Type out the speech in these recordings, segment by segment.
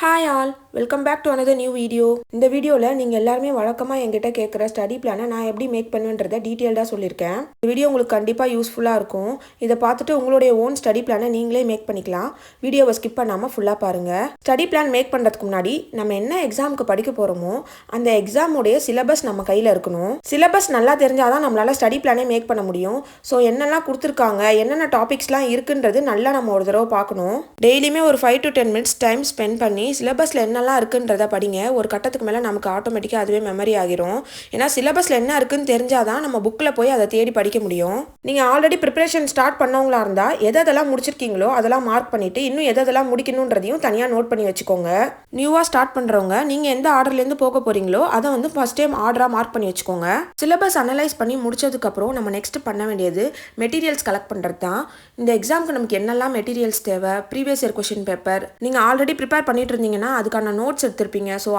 Hi all, welcome back to another new video. இந்த வீடியோவில் நீங்கள் எல்லாருமே வழக்கமாக என்கிட்ட கேட்குற ஸ்டடி பிளானை நான் எப்படி மேக் பண்ணுன்றதை டீட்டெயில்டாக சொல்லியிருக்கேன். இந்த வீடியோ உங்களுக்கு கண்டிப்பாக யூஸ்ஃபுல்லாக இருக்கும். இதை பார்த்துட்டு உங்களுடைய ஓன் ஸ்டடி பிளானை நீங்களே மேக் பண்ணிக்கலாம். வீடியோவை ஸ்கிப் பண்ணாமல் ஃபுல்லாக பாருங்கள். ஸ்டடி பிளான் மேக் பண்ணுறதுக்கு முன்னாடி நம்ம என்ன எக்ஸாமுக்கு படிக்க போகிறோமோ அந்த எக்ஸாமுடைய சிலபஸ் நம்ம கையில் இருக்கணும். சிலபஸ் நல்லா தெரிஞ்சால் தான் நம்மளால் ஸ்டடி பிளானே மேக் பண்ண முடியும். ஸோ என்னெல்லாம் கொடுத்துருக்காங்க, என்னென்ன டாபிக்ஸ்லாம் இருக்குன்றது நல்லா நம்ம ஒரு தடவை பார்க்கணும். டெய்லியுமே ஒரு 5 to 10 minutes டைம் ஸ்பெண்ட் பண்ணி சிலபஸில் என்னெல்லாம் இருக்குன்றத படிங்க. ஒரு கட்டத்துக்கு மேலே நமக்கு ஆட்டோமேட்டிக்காக அதுவே மெமரி ஆகிரும். ஏன்னா சிலபஸில் என்ன இருக்குன்னு தெரிஞ்சால் தான் நம்ம புக்கில் போய் அதை தேடி படிக்க முடியும். நீங்கள் ஆல்ரெடி ப்ரிப்பரேஷன் ஸ்டார்ட் பண்ணவங்களா இருந்தால் எதெல்லாம் முடிச்சிருக்கீங்களோ அதெல்லாம் மார்க் பண்ணிவிட்டு இன்னும் எதெல்லாம் முடிக்கணுன்றதையும் தனியாக நோட் பண்ணி வச்சுக்கோங்க. நியூவாக ஸ்டார்ட் பண்ணுறவங்க நீங்கள் எந்த ஆர்டர்லேருந்து போக போகிறீங்களோ அதை வந்து ஃபஸ்ட் டைம் ஆர்டராக மார்க் பண்ணி வச்சுக்கோங்க. சிலபஸ் அனலைஸ் பண்ணி முடிச்சதுக்கப்புறம் நம்ம நெக்ஸ்ட் பண்ண வேண்டியது மெட்டீரியல்ஸ் கலெக்ட் பண்ணுறது தான். இந்த எக்ஸாமுக்கு நமக்கு என்னெல்லாம் மெட்டீரியல்ஸ் தேவை, ப்ரீவியஸ் இயர் கொஷின் பேப்பர், நீங்கள் ஆல்ரெடி ப்ரிப்பேர் பண்ணிட்டு இருந்தீங்கன்னா அதுக்கான நோட்ஸ் எடுத்திருப்பீங்க. ஸோ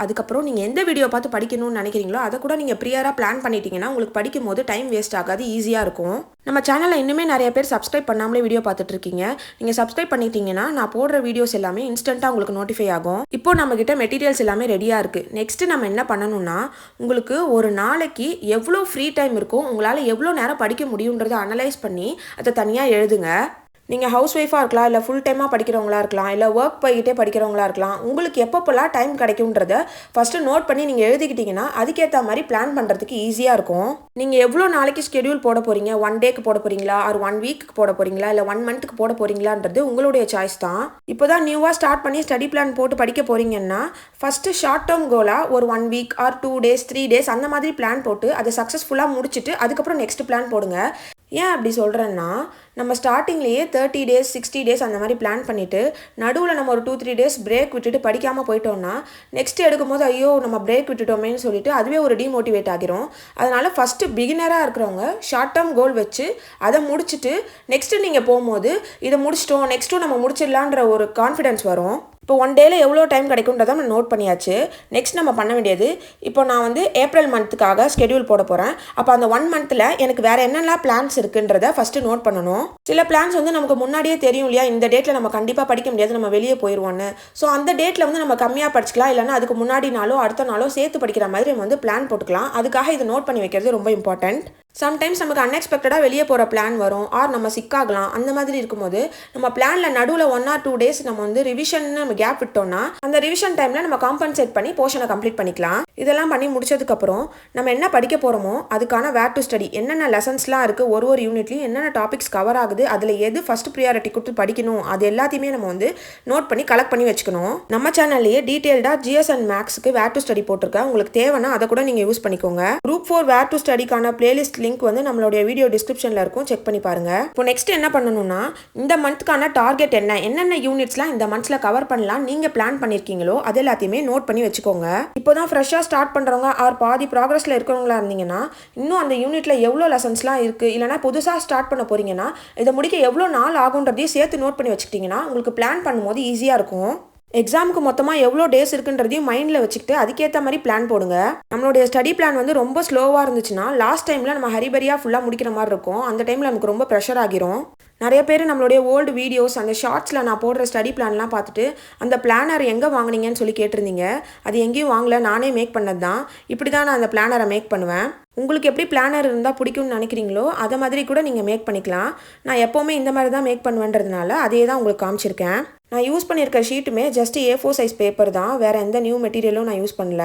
அதுக்கப்புறம் நீங்கள் எந்த வீடியோ பார்த்து படிக்கணும்னு நினைக்கிறீங்களோ அதை கூட நீங்கள் ப்ரியராக பிளான் பண்ணிட்டீங்கன்னா உங்களுக்கு படிக்கும் போது டைம் வேஸ்ட் ஆகாது, ஈஸியாக இருக்கும். நம்ம சேனலில் இன்னுமே நிறைய பேர் சப்ஸ்கிரைப் பண்ணாமலே வீடியோ பார்த்துட்டு இருக்கீங்க. நீங்கள் சப்ஸ்கிரைப் பண்ணிட்டீங்கன்னா நான் போடுற வீடியோஸ் எல்லாமே இன்ஸ்டண்ட்டாக உங்களுக்கு நோட்டிஃபை ஆகும். இப்போ நம்மக்கிட்ட மெட்டீரியல்ஸ் எல்லாமே ரெடியாக இருக்குது. நெக்ஸ்ட் நம்ம என்ன பண்ணணும்னா, உங்களுக்கு ஒரு நாளைக்கு எவ்வளோ ஃப்ரீ டைம் இருக்கும், உங்களால் எவ்வளோ நேரம் படிக்க முடியுன்றதை அனலைஸ் பண்ணி அதை தனியாக எழுதுங்க. நீங்கள் ஹவுஸ் ஒய்ஃபாக இருக்கலாம், இல்லை ஃபுல் டைமாக படிக்கிறவங்களா இருக்கலாம், இல்லை ஒர்க் போய்கிட்டே படிக்கிறவங்களா இருக்கலாம். உங்களுக்கு எப்பப்போலாம் டைம் கிடைக்கும்ன்றத ஃபஸ்ட்டு நோட் பண்ணி நீங்கள் எழுதிக்கிட்டிங்கன்னா அதுக்கேற்ற மாதிரி பிளான் பண்ணுறதுக்கு ஈஸியாக இருக்கும். நீங்கள் எவ்வளோ நாளைக்கு ஸ்கெடியூல் போட போகிறீங்க, 1 டேக்கு போட போகிறீங்களா, ஒரு 1 வீக்கு போட போகிறீங்களா, இல்லை 1 மந்த்துக்கு போட போகிறீங்களான்றது உங்களுடைய சாய்ஸ் தான். இப்போ தான் நியூவாக ஸ்டார்ட் பண்ணி ஸ்டடி பிளான் போட்டு படிக்க போகிறீங்கன்னா ஃபஸ்ட்டு ஷார்ட் டேர்ம் கோலாக ஒரு 1 வீக் ஆர் 2 days 3 days அந்த மாதிரி பிளான் போட்டு அதை சக்ஸஸ்ஃபுல்லாக முடிச்சுட்டு அதுக்கப்புறம் நெக்ஸ்ட் பிளான் போடுங்க. ஏன் அப்படி சொல்கிறேன்னா, நம்ம ஸ்டார்டிங்லேயே 30 days 60 days அந்த மாதிரி பிளான் பண்ணிவிட்டு நடுவில் நம்ம ஒரு 2-3 days பிரேக் விட்டுட்டு படிக்காமல் போயிட்டோம்னா நெக்ஸ்ட் எடுக்கும்போது ஐயோ நம்ம பிரேக் விட்டுட்டோமேன்னு சொல்லிட்டு அதுவே ஒரு டிமோட்டிவேட் ஆகிரும். அதனால் ஃபஸ்ட்டு பிகினராக இருக்கிறவங்க ஷார்ட் டேர்ம் கோல் வச்சு அதை முடிச்சுட்டு நெக்ஸ்ட்டு நீங்கள் போகும்போது இதை முடிச்சிட்டோம் நெக்ஸ்ட்டும் நம்ம முடிச்சிடலான்ற ஒரு கான்ஃபிடென்ஸ் வரும். இப்போ 1 டேயில் எவ்வளோ டைம் கிடைக்குன்றதை நம்ம நோட் பண்ணியாச்சு. நெக்ஸ்ட் நம்ம பண்ண வேண்டியது, இப்போ நான் வந்து ஏப்ரல் மந்த்துக்காக ஸ்கெடியூல் போட போகிறேன். அப்போ அந்த 1 மந்த்தில் எனக்கு வேறு என்னெல்லாம் பிளான்ஸ் இருக்குன்றதை ஃபஸ்ட்டு நோட் பண்ணணும். சில பிளான்ஸ் வந்து நமக்கு முன்னாடியே தெரியும் இல்லையா, இந்த டேட்டில் நம்ம கண்டிப்பாக படிக்க முடியாது, நம்ம வெளியே போயிடுவோன்னு. ஸோ அந்த டேட்டில் வந்து நம்ம கம்மியாக படிச்சிக்கலாம், இல்லைன்னா அதுக்கு முன்னாடி நாளோ அடுத்த நாளோ சேர்த்து படிக்கிற மாதிரி நம்ம வந்து பிளான் போட்டுக்கலாம். அதுக்காக இதை நோட் பண்ணி வைக்கிறது ரொம்ப இம்பார்ட்டன்ட். சம்டைம்ஸ் நமக்கு அன்எக்ஸ்பெக்டடாக வெளியே போகிற பிளான் வரும், ஆர் நம்ம சிக்காகலாம். அந்த மாதிரி இருக்கும்போது நம்ம பிளானில் நடுவில் 1 or 2 days நம்ம வந்து ரிவிஷன் நம்ம கேப் விட்டோம்னா அந்த ரிவிஷன் டைமில் நம்ம காம்பன்சேட் பண்ணி போர்ஷனை கம்ப்ளீட் பண்ணிக்கலாம். இதெல்லாம் பண்ணி முடிச்சதுக்கப்புறம் நம்ம என்ன படிக்க போகிறோமோ அதுக்கான வேர் டு ஸ்டடி, என்னென்ன லெசன்ஸ்லாம் இருக்குது, ஒரு யூனிட்லையும் என்னென்ன டாபிக்ஸ் கவர் ஆகுது, அதில் எது ஃபஸ்ட் ப்ரியாரிட்டி கொடுத்து படிக்கணும், அது எல்லாத்தையுமே நம்ம வந்து நோட் பண்ணி கலெக்ட் பண்ணி வச்சுக்கணும். நம்ம சேனல்லையே டீட்டெயில்டாக ஜிஎஸ் அண்ட் மேக்ஸுக்கு வேர் டு ஸ்டடி போட்டிருக்கேன். உங்களுக்கு தேவைன்னா அதை கூட நீங்கள் யூஸ் பண்ணிக்கோங்க. Group 4 வேர் டு ஸ்டடிக்கான பிளேலிஸ்ட் லிங்க் வந்து நம்மளுடைய வீடியோ டிஸ்கிரிப்ஷனில் இருக்கும், செக் பண்ணி பாருங்க. இப்போ நெக்ஸ்ட் என்ன பண்ணணும்னா, இந்த மந்த்க்கான டார்கெட் என்னென்ன யூனிட்ஸ்லாம் இந்த மந்த்ஸில் கவர் பண்ணலாம் நீங்கள் பிளான் பண்ணியிருக்கீங்களோ அது எல்லாத்தையுமே நோட் பண்ணி வச்சுக்கோங்க. இப்போ தான் ஃப்ரெஷ்ஷாக ஸ்டார்ட் பண்ணுறவங்க ஆர் பாதி ப்ராக்ரஸில் இருக்கிறவங்களா இருந்தீங்கன்னா இன்னும் அந்த யூனிட்டில் எவ்வளோ லெசன்ஸ்லாம் இருக்குது, இல்லைனா புதுசாக ஸ்டார்ட் பண்ண போகிறீங்கன்னா இதை முடிக்க எவ்வளோ நாள் ஆகுன்றதையும் சேர்த்து நோட் பண்ணி வச்சுக்கிட்டிங்கன்னா உங்களுக்கு பிளான் பண்ணும்போது ஈஸியாக இருக்கும். எக்ஸாமுக்கு மொத்தமாக எவ்வளோ டேஸ் இருக்குன்றதையும் மைண்டில் வச்சுக்கிட்டு அதுக்கேற்ற மாதிரி பிளான் போடுங்க. நம்மளுடைய ஸ்டடி பிளான் வந்து ரொம்ப ஸ்லோவாக இருந்துச்சுன்னா லாஸ்ட் டைமில் நம்ம ஹரிபரியாக ஃபுல்லாக முடிக்கிற மாதிரி இருக்கும். அந்த டைமில் நமக்கு ரொம்ப ப்ரெஷர் ஆகிரும். நிறைய பேர் நம்மளுடைய ஓல்டு வீடியோஸ் அந்த ஷார்ட்ஸில் நான் போடுற ஸ்டடி பிளான்லாம் பார்த்துட்டு அந்த பிளானர் எங்கே வாங்கினீங்கன்னு சொல்லி கேட்டிருந்தீங்க. அது எங்கேயும் வாங்கலை, நானே மேக் பண்ணது தான். இப்படி தான் நான் அந்த பிளானரை மேக் பண்ணுவேன். உங்களுக்கு எப்படி பிளானர் இருந்தால் பிடிக்கும்னு நினைக்கிறீங்களோ அதை மாதிரி கூட நீங்கள் மேக் பண்ணிக்கலாம். நான் எப்போவுமே இந்த மாதிரி தான் மேக் பண்ணுவேன்றதுனால அதே தான் உங்களுக்கு காமிச்சிருக்கேன். நான் யூஸ் பண்ணியிருக்க ஷீட்டுமே ஜஸ்ட் A4 சைஸ் பேப்பர் தான், வேறு எந்த நியூ மெட்டீரியலும் நான் யூஸ் பண்ணல.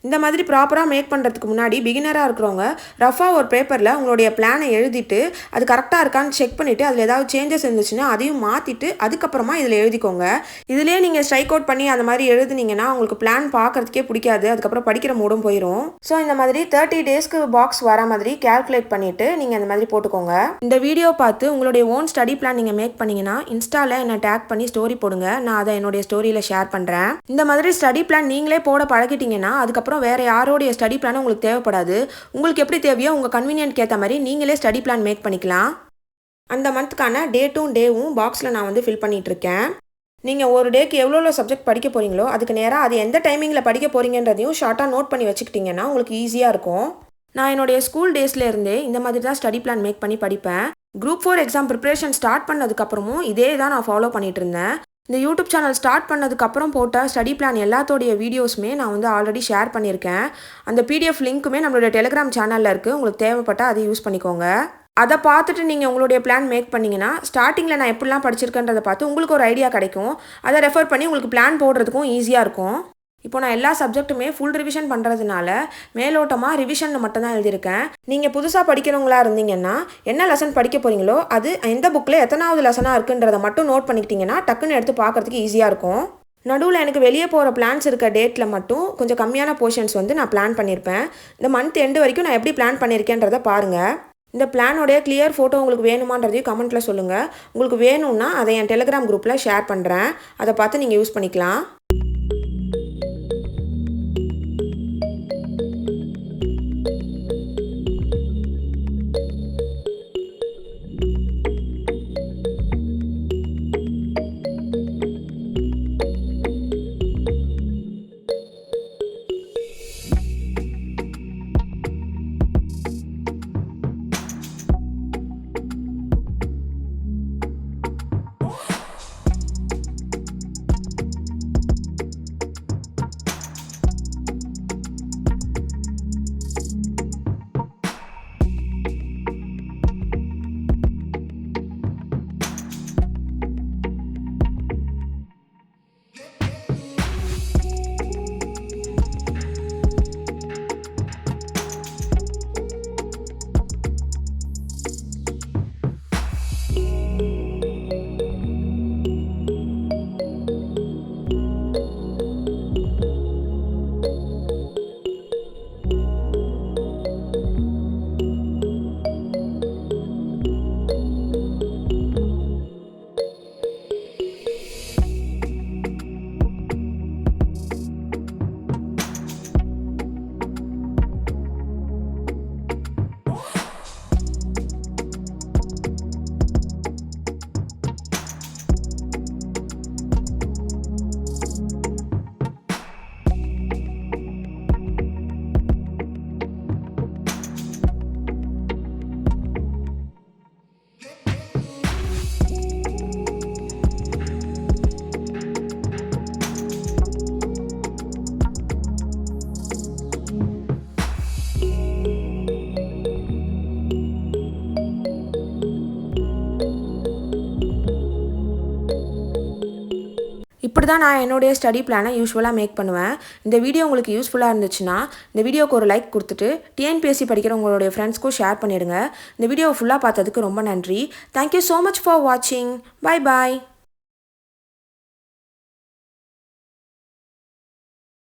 இந்த மாதிரி ப்ராப்பராக மேக் பண்ணுறதுக்கு முன்னாடி பிகினராக இருக்கிறவங்க ரஃபாக ஒரு பேப்பரில் உங்களுடைய பிளானை எழுதிட்டு அது கரெக்டாக இருக்கான்னு செக் பண்ணிவிட்டு அதில் ஏதாவது சேஞ்சஸ் இருந்துச்சுன்னா அதையும் மாற்றிட்டு அதுக்கப்புறமா இதில் எழுதிக்கோங்க. இதிலே நீங்கள் ஸ்ட்ரைக் அவுட் பண்ணி அந்த மாதிரி எழுதுனீங்கன்னா உங்களுக்கு பிளான் பார்க்குறதுக்கே பிடிக்காது, அதுக்கப்புறம் படிக்கிற மூடும் போயிடும். ஸோ இந்த மாதிரி 30 daysக்கு பாக்ஸ் வர மாதிரி கேல்குலேட் பண்ணிவிட்டு நீங்கள் அந்த மாதிரி போட்டுக்கோங்க. இந்த வீடியோ பார்த்து உங்களுடைய ஓன் ஸ்டடி பிளான் நீங்கள் மேக் பண்ணிங்கன்னா இன்ஸ்டாவில் என்னை டேக் பண்ணி ஸ்டோரி போடுங்க, நான் அதை என்னுடைய ஸ்டோரியில் ஷேர் பண்ணுறேன். இந்த மாதிரி ஸ்டடி பிளான் நீங்களே போட பழகிட்டீங்கன்னா அதுக்கப்புறம் வேறு யாரோடைய ஸ்டடி பிளான் உங்களுக்கு தேவைப்படாது. உங்களுக்கு எப்படி தேவையோ உங்கள் கன்வீனியன்ட்க்கு ஏற்ற மாதிரி நீங்களே ஸ்டடி பிளான் மேக் பண்ணிக்கலாம். அந்த மந்த்துக்கான டேவும் பாக்ஸில் நான் வந்து ஃபில் பண்ணிகிட்டு இருக்கேன். நீங்கள் ஒரு டேக்கு எவ்வளோ சப்ஜெக்ட் படிக்க போகிறீங்களோ அதுக்கு நேராக அது எந்த டைமிங்கில் படிக்க போகிறீங்கன்றதையும் ஷார்ட்டாக நோட் பண்ணி வச்சுக்கிட்டிங்கன்னா உங்களுக்கு ஈஸியாக இருக்கும். நான் என்னுடைய ஸ்கூல் டேஸ்லேருந்தே இந்த மாதிரி தான் ஸ்டடி பிளான் மேக் பண்ணி படிப்பேன். Group 4 எக்ஸாம் ப்ரிப்பரேஷன் ஸ்டார்ட் பண்ணதுக்கப்புறமும் இதே தான் நான் ஃபாலோ பண்ணிகிட்டு இருந்தேன். இந்த யூடியூப் சேனல் ஸ்டார்ட் பண்ணதுக்கப்புறம் போட்ட ஸ்டடி பிளான் எல்லாத்தோடைய வீடியோஸுமே நான் வந்து ஆல்ரெடி ஷேர் பண்ணியிருக்கேன். அந்த பிடிஎஃப் லிங்க்குமே நம்மளுடைய டெலிகிராம் சேனலில் இருக்குது. உங்களுக்கு தேவைப்பட்டால் அதை யூஸ் பண்ணிக்கோங்க. அதை பார்த்துட்டு நீங்கள் உங்களுடைய பிளான் மேக் பண்ணிங்கன்னா ஸ்டார்டிங்கில் நான் எப்படிலாம் படிச்சிருக்கேன்றதை பார்த்து உங்களுக்கு ஒரு ஐடியா கிடைக்கும். அதை ரெஃபர் பண்ணி உங்களுக்கு பிளான் போடுறதுக்கும் ஈஸியாக இருக்கும். இப்போ நான் எல்லா சப்ஜெக்ட்டுமே ஃபுல் ரிவிஷன் பண்ணுறதுனால மேலோட்டமாக ரிவிஷன் மட்டும்தான் எழுதியிருக்கேன். நீங்கள் புதுசாக படிக்கிறவங்களா இருந்தீங்கன்னா என்ன லெசன் படிக்க போகிறீங்களோ அது எந்த புக்கில் எத்தனாவது லெசனாக இருக்குன்றதை மட்டும் நோட் பண்ணிக்கிட்டிங்கன்னா டக்குன்னு எடுத்து பார்க்குறதுக்கு ஈஸியாக இருக்கும். நடுவில் எனக்கு வெளியே போகிற பிளான்ஸ் இருக்க டேட்டில் மட்டும் கொஞ்சம் கம்மியான போர்ஷன்ஸ் வந்து நான் பிளான் பண்ணியிருப்பேன். இந்த மந்த் எண்டு வரைக்கும் நான் எப்படி பிளான் பண்ணியிருக்கேன்றதை பாருங்கள். இந்த பிளானோடைய கிளியர் ஃபோட்டோ உங்களுக்கு வேணுமான்றதையும் கமெண்ட்டில் சொல்லுங்கள். உங்களுக்கு வேணும்னா அதை என் டெலிகிராம் குரூப்பில் ஷேர் பண்ணுறேன். அதை பார்த்து நீங்கள் யூஸ் பண்ணிக்கலாம். இப்படி தான் நான் என்னுடைய ஸ்டடி பிளானை யூஸ்வலாக மேக் பண்ணுவேன். இந்த வீடியோ உங்களுக்கு யூஸ்ஃபுல்லாக இருந்துச்சுன்னா இந்த வீடியோக்கு ஒரு லைக் கொடுத்துட்டு டிஎன்பிஎஸ்சி படிக்கிற உங்களுடைய ஃப்ரெண்ட்ஸ்க்கும் ஷேர் பண்ணிடுங்க. இந்த வீடியோ ஃபுல்லாக பார்த்ததுக்கு ரொம்ப நன்றி. தேங்க்யூ ஸோ மச் ஃபார் வாட்சிங். Bye bye.